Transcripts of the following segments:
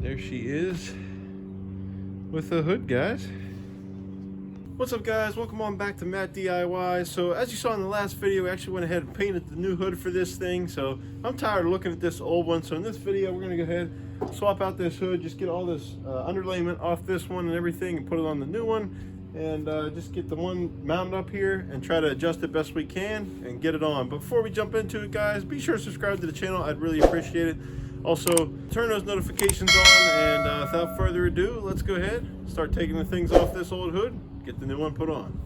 There she is with the hood, guys. What's up, guys? Welcome on back to Matt DIY. So as you saw in the last video, we actually went ahead and painted the new hood for this thing. So I'm tired of looking at this old one. So in this video, we're gonna go ahead, swap out this hood, just get all this underlayment off this one and everything and put it on the new one. And just get the one mounted up here and try to adjust it best we can and get it on. But before we jump into it, guys, be sure to subscribe to the channel. I'd really appreciate it. Also, turn those notifications on, and without further ado, let's go ahead, start taking the things off this old hood, get the new one put on.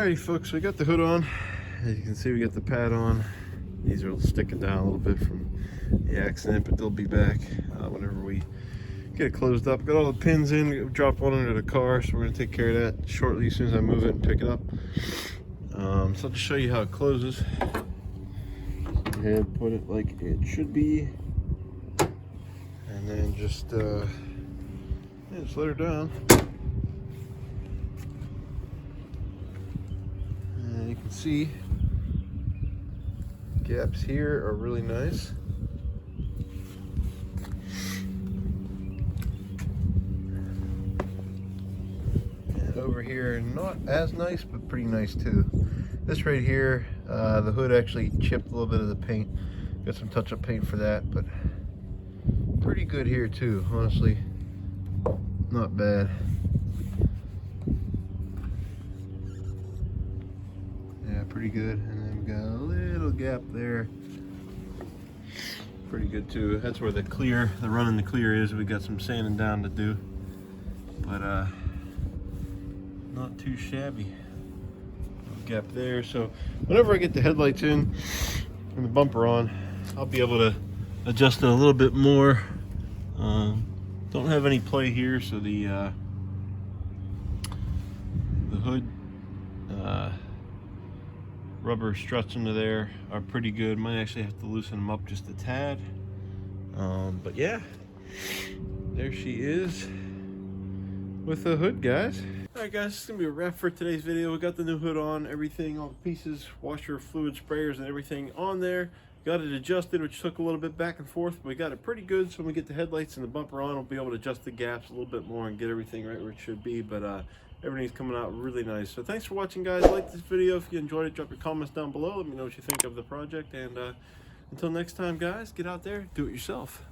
Alrighty folks, we got the hood on. As you can see, we got the pad on. These are sticking down a little bit from the accident, but they'll be back whenever we get it closed up. Got all the pins in, drop one under the car, so we're going to take care of that shortly as soon as I move it and pick it up. So I'll just show you how it closes. Go ahead, put it like it should be, and then just let her down. And you can see gaps here are really nice. And over here, not as nice, but pretty nice too. This right here, the hood actually chipped a little bit of the paint. Got some touch-up paint for that, but pretty good here too, honestly. Not bad. Yeah, pretty good. And then we got a little gap there. Pretty good too. That's where the run in the clear is. We got some sanding down to do, but not too shabby. Little gap there. So whenever I get the headlights in and the bumper on, I'll be able to adjust it a little bit more. Don't have any play here, so the hood rubber struts into there are pretty good. Might actually have to loosen them up just a tad, but yeah, there she is with the hood, guys. Alright guys, it's gonna be a wrap for today's video. We got the new hood on, everything, all the pieces, washer fluid sprayers and everything on there. Got it adjusted, which took a little bit back and forth, but we got it pretty good. So when we get the headlights and the bumper on, we'll be able to adjust the gaps a little bit more and get everything right where it should be. But everything's coming out really nice. So thanks for watching, guys. Like this video. If you enjoyed it, drop your comments down below. Let me know what you think of the project. And until next time, guys, get out there, do it yourself.